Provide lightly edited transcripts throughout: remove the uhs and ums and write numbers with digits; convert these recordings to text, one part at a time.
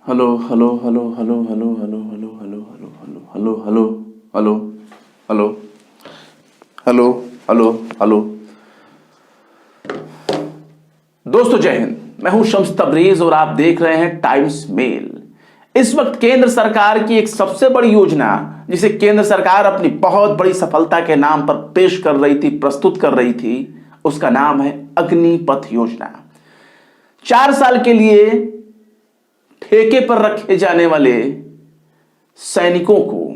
Hello hello hello hello hello hello hello hello hello hello hello hello hello hello hello hello. दोस्तों जय हिंद, मैं हूं शम्स तबरेज और आप देख रहे हैं टाइम्स मेल। इस वक्त केंद्र सरकार की एक सबसे बड़ी योजना जिसे केंद्र सरकार अपनी बहुत बड़ी सफलता के नाम पर पेश कर रही थी, प्रस्तुत कर रही थी, उसका नाम है अग्निपथ योजना। 4 साल के लिए ठेके पर रखे जाने वाले सैनिकों को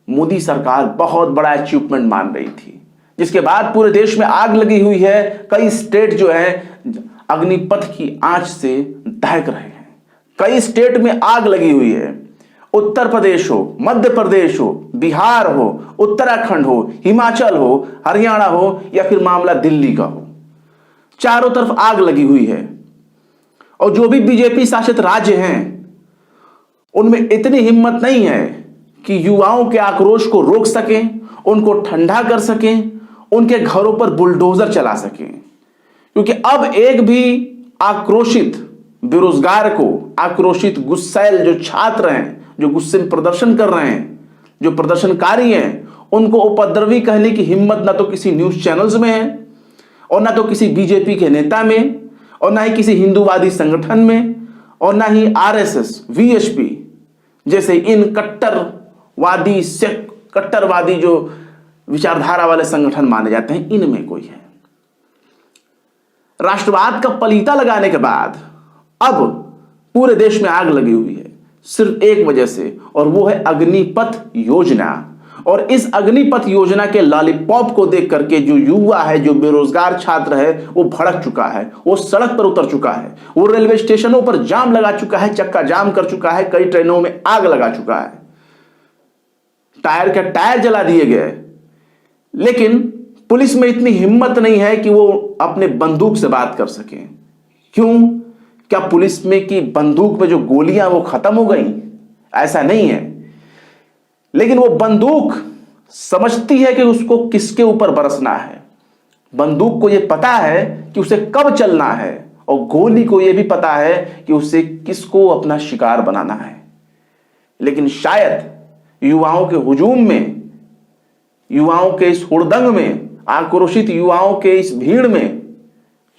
मोदी सरकार बहुत बड़ा अचीवमेंट मान रही थी, जिसके बाद पूरे देश में आग लगी हुई है। कई स्टेट जो है अग्निपथ की आंच से दहक रहे हैं। कई स्टेट में आग लगी हुई है। उत्तर प्रदेश हो, मध्य प्रदेश हो, बिहार हो, उत्तराखंड हो, हिमाचल हो, हरियाणा हो या फिर मामला दिल्ली का हो, चारों तरफ आग लगी हुई है। और जो भी बीजेपी शासित राज्य हैं उनमें इतनी हिम्मत नहीं है कि युवाओं के आक्रोश को रोक सकें, उनको ठंडा कर सकें, उनके घरों पर बुलडोजर चला सकें। क्योंकि अब एक भी आक्रोशित बेरोजगार को, आक्रोशित गुस्सैल जो छात्र हैं, जो गुस्से में प्रदर्शन कर रहे हैं, जो प्रदर्शनकारी हैं, उनको उपद्रवी कहने की हिम्मत ना तो किसी न्यूज चैनल्स में है, और ना तो किसी बीजेपी के नेता में, और ना ही किसी हिंदूवादी संगठन में, और ना ही आरएसएस, वीएचपी जैसे इन कट्टरवादी जो विचारधारा वाले संगठन माने जाते हैं, इनमें कोई है। राष्ट्रवाद का पलीता लगाने के बाद अब पूरे देश में आग लगी हुई है सिर्फ एक वजह से, और वो है अग्निपथ योजना। और इस अग्निपथ योजना के लॉलीपॉप को देख करके जो युवा है, जो बेरोजगार छात्र है, वो भड़क चुका है, वो सड़क पर उतर चुका है, वो रेलवे स्टेशनों पर जाम लगा चुका है, चक्का जाम कर चुका है, कई ट्रेनों में आग लगा चुका है, टायर के टायर जला दिए गए। लेकिन पुलिस में इतनी हिम्मत नहीं है कि वो अपने बंदूक से बात कर सके। क्यों? क्या पुलिस में की बंदूक में जो गोलियां वो खत्म हो गई? ऐसा नहीं है। लेकिन वो बंदूक समझती है कि उसको किसके ऊपर बरसना है। बंदूक को यह पता है कि उसे कब चलना है, और गोली को यह भी पता है कि उसे किसको अपना शिकार बनाना है। लेकिन शायद युवाओं के हुजूम में, युवाओं के इस हुड़दंग में, आक्रोशित युवाओं के इस भीड़ में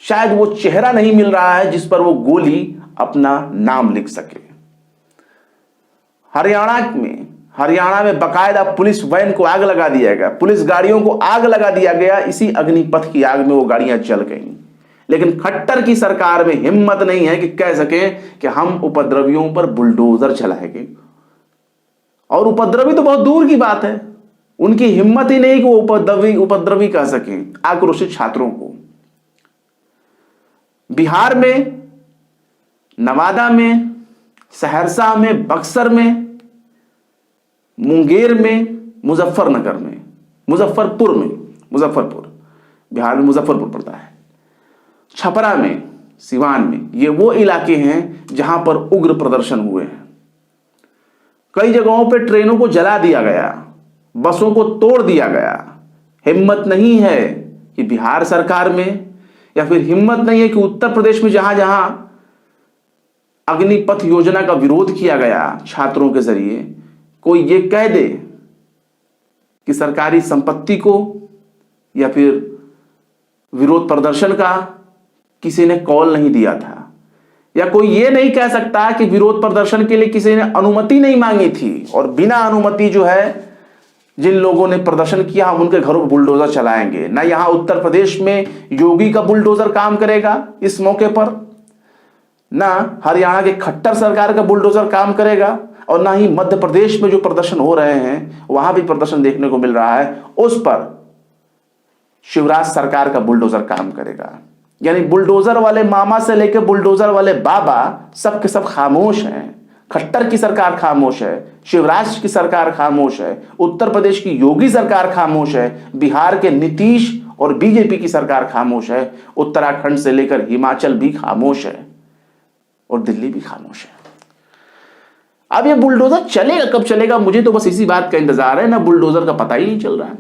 शायद वो चेहरा नहीं मिल रहा है जिस पर वो गोली अपना नाम लिख सके। हरियाणा में बकायदा पुलिस वैन को आग लगा दिया गया, पुलिस गाड़ियों को आग लगा दिया गया। इसी अग्निपथ की आग में वो गाड़ियां जल गईं। लेकिन खट्टर की सरकार में हिम्मत नहीं है कि कह सके कि हम उपद्रवियों पर बुलडोजर चलाएंगे। और उपद्रवी तो बहुत दूर की बात है, उनकी हिम्मत ही नहीं कि वो उपद्रवी कह सके आक्रोशित छात्रों को। बिहार में, नवादा में, सहरसा में, बक्सर में, मुंगेर में, मुजफ्फरपुर बिहार में मुजफ्फरपुर पड़ता है, छपरा में, सिवान में, ये वो इलाके हैं जहां पर उग्र प्रदर्शन हुए हैं। कई जगहों पर ट्रेनों को जला दिया गया, बसों को तोड़ दिया गया। हिम्मत नहीं है कि बिहार सरकार में, या फिर हिम्मत नहीं है कि उत्तर प्रदेश में जहां जहां अग्निपथ योजना का विरोध किया गया छात्रों के जरिए, कोई ये कह दे कि सरकारी संपत्ति को या फिर विरोध प्रदर्शन का किसी ने कॉल नहीं दिया था, या कोई ये नहीं कह सकता कि विरोध प्रदर्शन के लिए किसी ने अनुमति नहीं मांगी थी, और बिना अनुमति जो है जिन लोगों ने प्रदर्शन किया हम उनके घरों पर बुलडोजर चलाएंगे। ना यहां उत्तर प्रदेश में योगी का बुलडोजर काम करेगा इस मौके पर, ना हरियाणा के खट्टर सरकार का बुलडोजर काम करेगा, और ना ही मध्य प्रदेश में जो प्रदर्शन हो रहे हैं वहां भी प्रदर्शन देखने को मिल रहा है, उस पर शिवराज सरकार का बुलडोजर काम करेगा। यानी बुलडोजर वाले मामा से लेकर बुलडोजर वाले बाबा सब के सब खामोश हैं। खट्टर की सरकार खामोश है, शिवराज की सरकार खामोश है, उत्तर प्रदेश की योगी सरकार खामोश है, बिहार के नीतीश और बीजेपी की सरकार खामोश है, उत्तराखंड से लेकर हिमाचल भी खामोश है, और दिल्ली भी खामोश है। अब ये बुलडोजर चलेगा कब चलेगा, मुझे तो बस इसी बात का इंतजार है। ना बुलडोजर का पता ही नहीं चल रहा है।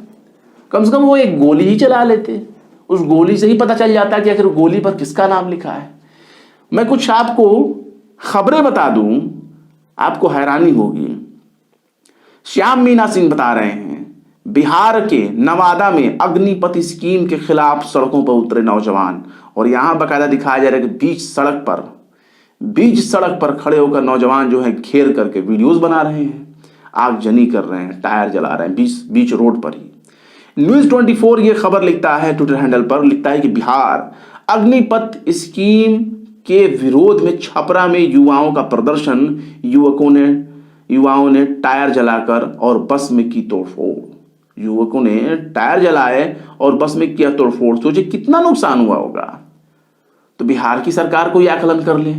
कम से कम वो एक गोली ही चला लेते, उस गोली से ही पता चल जाता कि आखिर गोली पर किसका नाम लिखा है। मैं कुछ आपको खबरें बता दूं आपको हैरानी होगी। श्याम मीना सिंह बता रहे हैं बिहार के नवादा में अग्निपथ स्कीम के खिलाफ सड़कों पर उतरे नौजवान, और यहां बकायदा दिखाया जा रहा है कि बीच सड़क पर खड़े होकर नौजवान जो है घेर करके वीडियोस बना रहे हैं, आगजनी कर रहे हैं, टायर जला रहे हैं बीच रोड पर ही। न्यूज 24 ये खबर लिखता है ट्विटर हैंडल पर, लिखता है कि बिहार अग्निपथ स्कीम के विरोध में छपरा में युवाओं का प्रदर्शन, युवाओं ने टायर जलाकर और बस में की तोड़फोड़। युवकों ने टायर जलाए और बस में किया तोड़फोड़। सोचिए कितना नुकसान हुआ होगा। तो बिहार की सरकार कोई आकलन कर ले,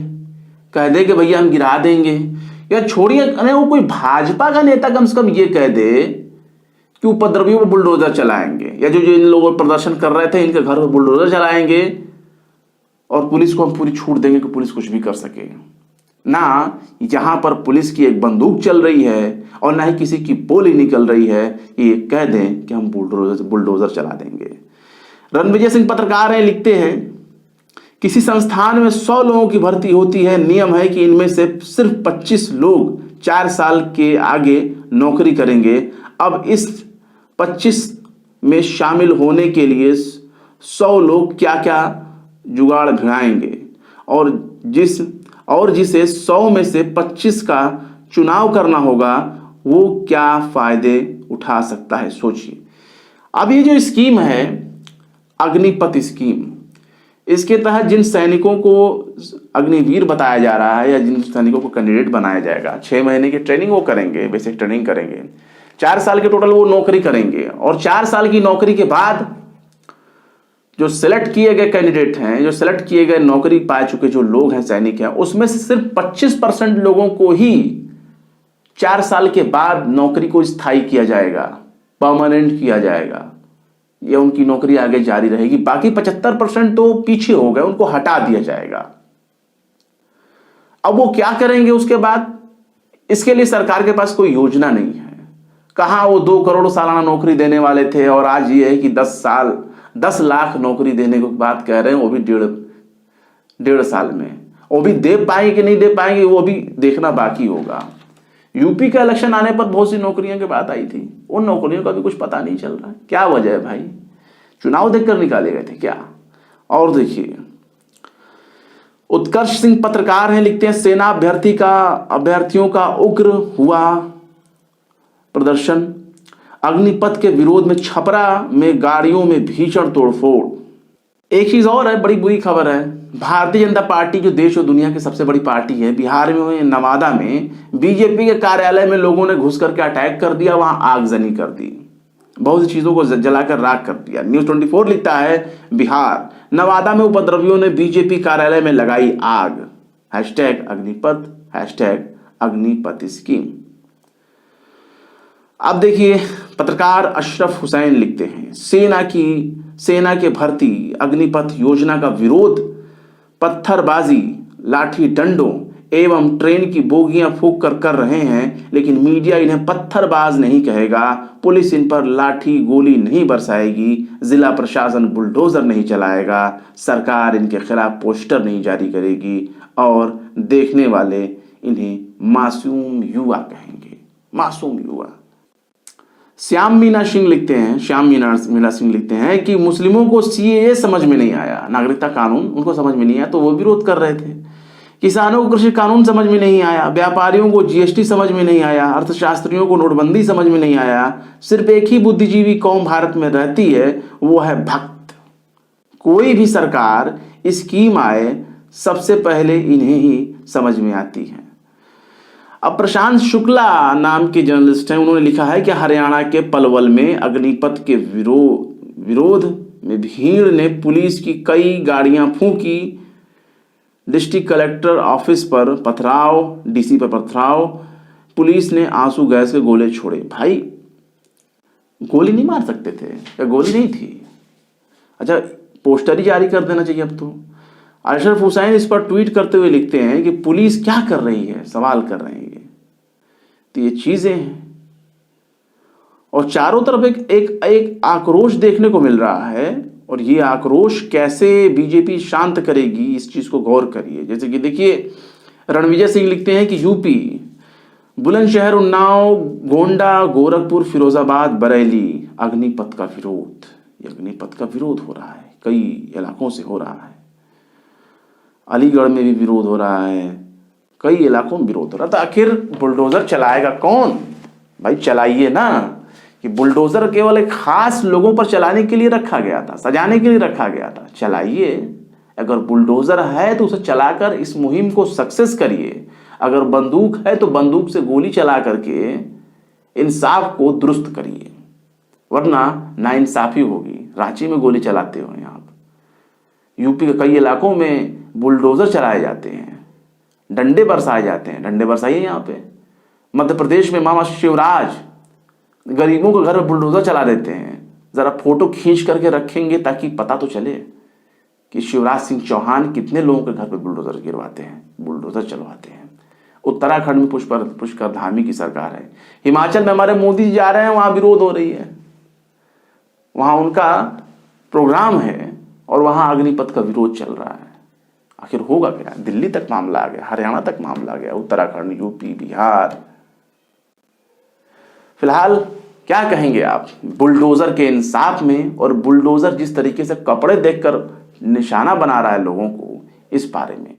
कह दे कि भैया हम गिरा देंगे, या छोड़िए, अरे वो कोई भाजपा का नेता कम से कम ये कह दे कि उपद्रवियों पर बुलडोजर चलाएंगे, या जो इन लोगों प्रदर्शन कर रहे थे इनके घर पर बुलडोजर चलाएंगे और पुलिस को हम पूरी छूट देंगे कि पुलिस कुछ भी कर सके। ना यहां पर पुलिस की एक बंदूक चल रही है और ना ही किसी की बोली निकल रही है कि ये कह दें कि हम बुलडोजर चला देंगे। रणविजय सिंह पत्रकार हैं, लिखते हैं किसी संस्थान में 100 लोगों की भर्ती होती है, नियम है कि इनमें से सिर्फ 25 लोग 4 साल के आगे नौकरी करेंगे। अब इस 25 में शामिल होने के लिए 100 लोग क्या क्या जुगाड़ भिड़ाएंगे, और जिसे 100 में से 25 का चुनाव करना होगा वो क्या फायदे उठा सकता है, सोचिए। अब ये जो स्कीम है अग्निपथ स्कीम, इसके तहत जिन सैनिकों को अग्निवीर बताया जा रहा है या जिन सैनिकों को कैंडिडेट बनाया जाएगा, 6 महीने की ट्रेनिंग वो करेंगे, बेसिक ट्रेनिंग करेंगे, 4 साल के टोटल वो नौकरी करेंगे, और 4 साल की नौकरी के बाद जो सिलेक्ट किए गए कैंडिडेट हैं, जो सिलेक्ट किए गए नौकरी पा चुके जो लोग हैं, सैनिक हैं, उसमें से सिर्फ 25% लोगों को ही 4 साल के बाद नौकरी को स्थायी किया जाएगा, परमानेंट किया जाएगा, या उनकी नौकरी आगे जारी रहेगी। बाकी 75% तो पीछे हो गए, उनको हटा दिया जाएगा। अब वो क्या करेंगे उसके बाद? इसके लिए सरकार के पास कोई योजना नहीं है। कहां वो 2 करोड़ सालाना नौकरी देने वाले थे और आज ये है कि 10 लाख नौकरी देने की बात कह रहे हैं, वो भी डेढ़ साल में। वो भी दे पाएंगे कि नहीं दे पाएंगे वो भी देखना बाकी होगा। यूपी का इलेक्शन आने पर बहुत सी नौकरियों की बात आई थी, उन नौकरियों का भी कुछ पता नहीं चल रहा है। क्या वजह है भाई? चुनाव देखकर निकाले गए थे क्या? और देखिए उत्कर्ष सिंह पत्रकार हैं, लिखते हैं सेना अभ्यर्थियों का उग्र हुआ प्रदर्शन, अग्निपथ के विरोध में छपरा में गाड़ियों में भीषण तोड़फोड़। एक चीज और है, बड़ी बुरी खबर है। भारतीय जनता पार्टी जो देश और दुनिया की सबसे बड़ी पार्टी है, बिहार में नवादा में बीजेपी के कार्यालय में लोगों ने घुस करके अटैक कर दिया, वहां आगजनी कर दी, बहुत सी चीजों को जलाकर राख कर दिया। न्यूज 24 लिखता है बिहार नवादा में उपद्रवियों ने बीजेपी कार्यालय में लगाई आग, #अग्निपथ स्कीम। अब देखिए पत्रकार अशरफ हुसैन लिखते हैं सेना के भर्ती अग्निपथ योजना का विरोध पत्थरबाजी, लाठी डंडों एवं ट्रेन की बोगियां फूंक कर रहे हैं, लेकिन मीडिया इन्हें पत्थरबाज नहीं कहेगा, पुलिस इन पर लाठी गोली नहीं बरसाएगी, जिला प्रशासन बुलडोजर नहीं चलाएगा, सरकार इनके खिलाफ पोस्टर नहीं जारी करेगी और देखने वाले इन्हें मासूम युवा कहेंगे। मासूम युवा। श्याम मीना सिंह लिखते हैं कि मुस्लिमों को सीएए समझ में नहीं आया, नागरिकता कानून उनको समझ में नहीं आया तो वो विरोध कर रहे थे। किसानों को कृषि कानून समझ में नहीं आया, व्यापारियों को जीएसटी समझ में नहीं आया, अर्थशास्त्रियों को नोटबंदी समझ में नहीं आया। सिर्फ एक ही बुद्धिजीवी कौम भारत में रहती है, वो है भक्त। कोई भी सरकार स्कीम आए सबसे पहले इन्हें ही समझ में आती है। अब प्रशांत शुक्ला नाम के जर्नलिस्ट हैं, उन्होंने लिखा है कि हरियाणा के पलवल में अग्निपथ के विरोध में भीड़ ने पुलिस की कई गाड़ियां फूंकी, डिस्ट्रिक्ट कलेक्टर ऑफिस पर पथराव, डीसी पर पथराव, पुलिस ने आंसू गैस के गोले छोड़े। भाई गोली नहीं मार सकते थे या गोली नहीं थी? अच्छा पोस्टर ही जारी कर देना चाहिए अब तो। अशरफ हुसैन इस पर ट्वीट करते हुए लिखते हैं कि पुलिस क्या कर रही है, सवाल कर रहे हैं ये। तो ये चीजें हैं और चारों तरफ एक आक्रोश देखने को मिल रहा है, और ये आक्रोश कैसे बीजेपी शांत करेगी इस चीज को गौर करिए। जैसे कि देखिए रणविजय सिंह लिखते हैं कि बुलंदशहर, उन्नाव, गोंडा, गोरखपुर, फिरोजाबाद, बरेली अग्निपथ का विरोध। ये अग्निपथ का विरोध हो रहा है, कई इलाकों से हो रहा है। अलीगढ़ में भी विरोध हो रहा है, कई इलाकों में विरोध हो रहा था। आखिर बुलडोजर चलाएगा कौन? भाई चलाइए ना। कि बुलडोजर केवल एक खास लोगों पर चलाने के लिए रखा गया था, सजाने के लिए रखा गया था। चलाइए, अगर बुलडोजर है तो उसे चलाकर इस मुहिम को सक्सेस करिए। अगर बंदूक है तो बंदूक से गोली चला करके इंसाफ को दुरुस्त करिए, वरना नाइंसाफी होगी। रांची में गोली चलाते हो, यहाँ पर यूपी के कई इलाकों में बुलडोजर चलाए जाते हैं, डंडे बरसाए जाते हैं। डंडे बरसाइए यहाँ पे। मध्य प्रदेश में मामा शिवराज गरीबों के घर में बुलडोजर चला देते हैं। जरा फोटो खींच करके रखेंगे ताकि पता तो चले कि शिवराज सिंह चौहान कितने लोगों के घर पे बुलडोजर गिरवाते हैं, बुलडोजर चलवाते हैं। उत्तराखंड में पुष्कर धामी की सरकार है। हिमाचल में हमारे मोदी जी जा रहे हैं, वहां विरोध हो रही है, वहां उनका प्रोग्राम है और वहां अग्निपथ का विरोध चल रहा है। आखिर होगा क्या? दिल्ली तक मामला आ गया, हरियाणा तक मामला आ गया, उत्तराखंड, यूपी, बिहार। फिलहाल क्या कहेंगे आप बुलडोजर के इंसाफ में, और बुलडोजर जिस तरीके से कपड़े देखकर निशाना बना रहा है लोगों को, इस बारे में?